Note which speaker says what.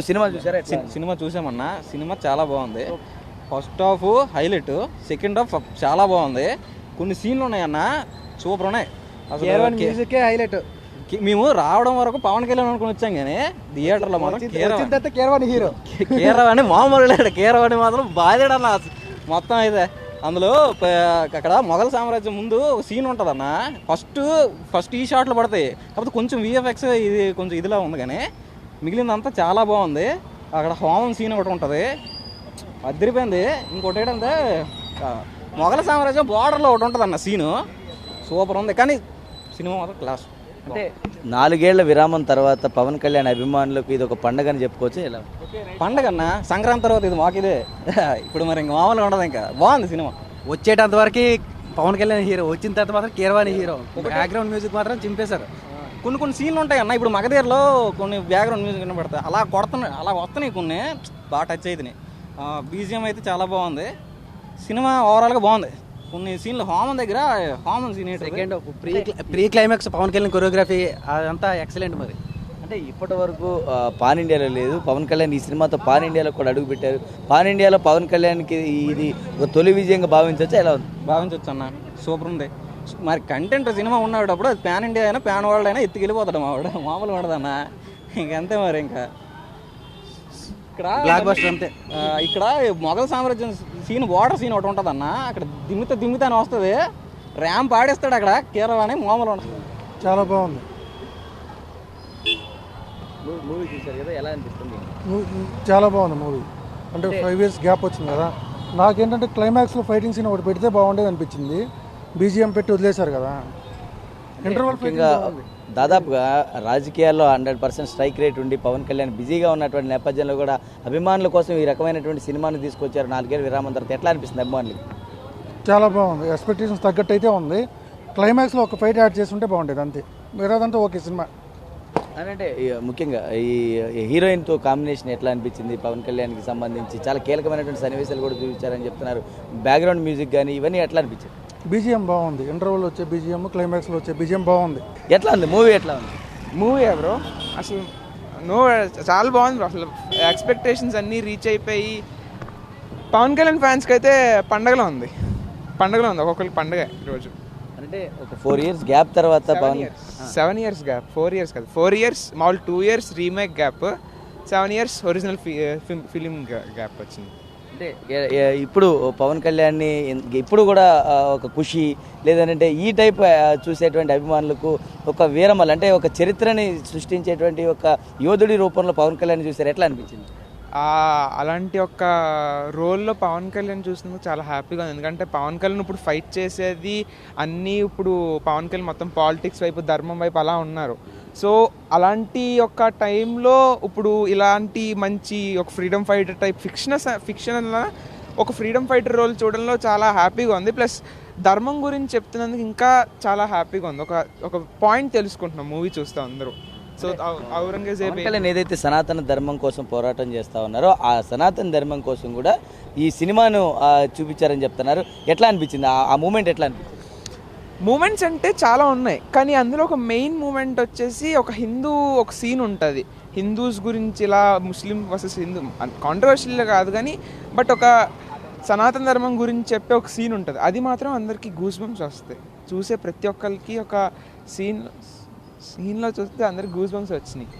Speaker 1: Cinema చూసారా?
Speaker 2: Cinema చూసామన్నా. Cinema చాలా బాగుంది. First half highlight, second half చాలా బాగుంది. కొన్ని సీన్లు ఉన్నాయన్న సూపర్ ఉన్నాయి అసలు.
Speaker 3: Music highlight.
Speaker 2: మేము రావడం వరకు పవన్ కళ్యాణ్ అనుకుని వచ్చాం కానీ థియేటర్లో మాత్రం
Speaker 3: కీరవాణి హీరో
Speaker 2: కీరవాణి మామూలు లేడు. కీరవాణి మాత్రం బాధేడన్న మొత్తం అయితే. అందులో అక్కడ మొఘల్ సామ్రాజ్యం ముందు ఒక సీన్ ఉంటుందన్న. ఫస్ట్ ఈ షాట్లు పడతాయి, కాకపోతే కొంచెం విఎఫ్ఎక్స్ ఇది కొంచెం ఇదిలా ఉంది, కానీ మిగిలిందంతా చాలా బాగుంది. అక్కడ హోమం సీన్ ఒకటి ఉంటుంది, అదిరిపోయింది. ఇంకోటి ఏంటంటే మొఘల్ సామ్రాజ్యం బార్డర్లో ఒకటి ఉంటుంది అన్న సీను, సూపర్ ఉంది. కానీ సినిమా మాత్రం క్లాస్.
Speaker 1: అంటే 4 ఏళ్ల విరామం తర్వాత పవన్ కళ్యాణ్ అభిమానులకు ఇది ఒక పండగ అని చెప్పుకోవచ్చు. ఎలా
Speaker 2: పండగ అన్న? సంక్రాంతి తర్వాత ఇది మాకిదే ఇప్పుడు మరి ఇంక మామూలుగా ఉండదు. ఇంకా బాగుంది సినిమా.
Speaker 3: వచ్చేటంత వరకు పవన్ కళ్యాణ్ హీరో, వచ్చిన తర్వాత మాత్రం కీరవాణి హీరో. బ్యాక్గ్రౌండ్ మ్యూజిక్ మాత్రం చింపేశారు.
Speaker 2: కొన్ని సీన్లు ఉంటాయి అన్న. ఇప్పుడు మగధీరలో కొన్ని బ్యాక్గ్రౌండ్ మ్యూజిక్ వినపడతాయి, అలా కొడుతున్నాయి, అలా వస్తున్నాయి కొన్ని, బాగా టచ్ అవుతున్నాయి. బీజిఎం అయితే చాలా బాగుంది. సినిమా ఓవరాల్గా బాగుంది. కొన్ని సీన్లు హోమం దగ్గర, హోమం scene
Speaker 3: second pre climax Pawan Kalyan choreography అదంతా ఎక్సలెంట్. మరి
Speaker 1: అంటే ఇప్పటి వరకు పాన్ ఇండియాలో లేదు, పవన్ కళ్యాణ్ ఈ సినిమాతో పాన్ ఇండియాలో కూడా అడుగు పెట్టారు. పాన్ ఇండియాలో పవన్ కళ్యాణ్కి ఇది ఒక తొలి విజయంగా భావించవచ్చు. ఎలా ఉంది?
Speaker 2: భావించవచ్చు అన్న, సూపర్ ఉంది. మరి కంటెంట్ సినిమా ఉన్నప్పుడు అది పాన్ ఇండియా అయినా పాన్ వరల్డ్ అయినా ఎత్తుకెళ్ళిపోతాడు మావాడు, మామూలు ఉండదన్న. ఇంకంతే మరి. ఇంకా ఇక్కడ
Speaker 3: బ్లాక్ బస్టర్ అంతే.
Speaker 2: ఇక్కడ మొఘల్ సామ్రాజ్యం సీన్, వాటర్ సీన్ ఒకటి ఉంటుంది అన్న. అక్కడ దిమ్మితే అని వస్తుంది, ర్యాంప్ ఆడేస్తాడు అక్కడ కీరవాణి, మామూలు ఉండదు.
Speaker 3: చాలా బాగుంది.
Speaker 1: మూవీ చూసారు కదా, ఎలా అనిపిస్తుంది?
Speaker 3: చాలా బాగుంది మూవీ. అంటే 5 years గ్యాప్ వచ్చింది కదా, నాకేంటంటే క్లైమాక్స్లో ఫైటింగ్ సీన్ ఒకటి పెడితే బాగుండేది అనిపించింది. బీజిఎం పెట్టి వదిలేశారు కదా.
Speaker 1: ముఖ్యంగా దాదాపుగా రాజకీయాల్లో 100% స్ట్రైక్ రేట్ ఉండి పవన్ కళ్యాణ్ బిజీగా ఉన్నటువంటి నేపథ్యంలో కూడా అభిమానుల కోసం ఈ రకమైనటువంటి సినిమాను తీసుకొచ్చారు. 4 ఏళ్ళ విరామం తర్వాత ఎట్లా అనిపిస్తుంది అభిమానులకి?
Speaker 3: చాలా బాగుంది. ఎక్స్పెక్టేషన్స్ తగ్గట్టు అయితే ఉంది. క్లైమాక్స్లో ఒక ఫైట్ యాడ్ చేస్తుంటే బాగుండేది అంతే, వేరేదంతా ఓకే సినిమా.
Speaker 1: అంటే ముఖ్యంగా ఈ హీరోయిన్తో కాంబినేషన్ ఎట్లా అనిపించింది? పవన్ కళ్యాణ్కి సంబంధించి చాలా కీలకమైనటువంటి సన్నివేశాలు కూడా చూపించారని చెప్తున్నారు. బ్యాక్గ్రౌండ్ మ్యూజిక్ కానీ ఇవన్నీ ఎట్లా అనిపించింది?
Speaker 3: బీజిఎం బాగుంది. ఇంటర్వల్ వచ్చే బీజిఎం, క్లైమాక్స్లో వచ్చే బీజిఎం బాగుంది.
Speaker 1: ఎట్లా ఉంది మూవీ? ఎట్లా ఉంది
Speaker 4: మూవీ బ్రో? అసలు చాలా బాగుంది బ్రో. అసలు ఎక్స్పెక్టేషన్స్ అన్నీ రీచ్ అయిపోయి పవన్ కళ్యాణ్ ఫ్యాన్స్కి అయితే పండగలో ఉంది. ఒక్కొక్కరికి పండగ ఈరోజు.
Speaker 1: అంటే ఒక 4 years గ్యాప్ తర్వాత
Speaker 4: 7 years గ్యాప్, 4 years కాదు, 4 years మామూలు 2 years remake gap, 7 years original film gap వచ్చింది.
Speaker 1: అంటే ఇప్పుడు పవన్ కళ్యాణ్ని ఇప్పుడు కూడా ఒక ఖుషి లేదంటే ఈ టైప్ చూసేటువంటి అభిమానులకు ఒక వీరమల్, అంటే ఒక చరిత్రని సృష్టించేటువంటి ఒక యోధుడి రూపంలో పవన్ కళ్యాణ్ చూసారు, ఎట్లా అనిపించింది?
Speaker 4: అలాంటి ఒక రోల్లో పవన్ కళ్యాణ్ చూసినందుకు చాలా హ్యాపీగా ఉంది. ఎందుకంటే పవన్ కళ్యాణ్ ఇప్పుడు ఫైట్ చేసేది అన్నీ, ఇప్పుడు పవన్ కళ్యాణ్ మొత్తం పాలిటిక్స్ వైపు, ధర్మం వైపు అలా ఉన్నారు. సో అలాంటి ఒక టైంలో ఇప్పుడు ఇలాంటి మంచి ఒక ఫ్రీడమ్ ఫైటర్ టైప్ ఫిక్షన్ ఒక ఫ్రీడమ్ ఫైటర్ రోల్ చూడడంలో చాలా హ్యాపీగా ఉంది. ప్లస్ ధర్మం గురించి చెప్తున్నందుకు ఇంకా చాలా హ్యాపీగా ఉంది. ఒక పాయింట్ తెలుసుకుంటున్నాం మూవీ చూస్తూ అందరూ. సో ఔరంగజేబ్
Speaker 1: ఏదైతే సనాతన ధర్మం కోసం పోరాటం చేస్తా ఉన్నారో ఆ సనాతన ధర్మం కోసం కూడా ఈ సినిమాను చూపించారని చెప్తున్నారు. ఎట్లా అనిపించింది ఆ మూమెంట్? ఎట్లా అనిపించింది?
Speaker 4: మూమెంట్స్ అంటే చాలా ఉన్నాయి, కానీ అందులో ఒక మెయిన్ మూమెంట్ వచ్చేసి ఒక సీన్ ఉంటుంది హిందూస్ గురించి, ఇలా ముస్లిం వర్సెస్ హిందూ, కాంట్రవర్షియల్ కాదు కానీ బట్ ఒక సనాతన ధర్మం గురించి చెప్పే ఒక సీన్ ఉంటుంది. అది మాత్రం అందరికీ గూస్ బంప్స్ వస్తాయి. చూసే ప్రతి ఒక్కరికి ఒక సీన్లో చూస్తే అందరికి గూస్ బంప్స్ వచ్చినాయి.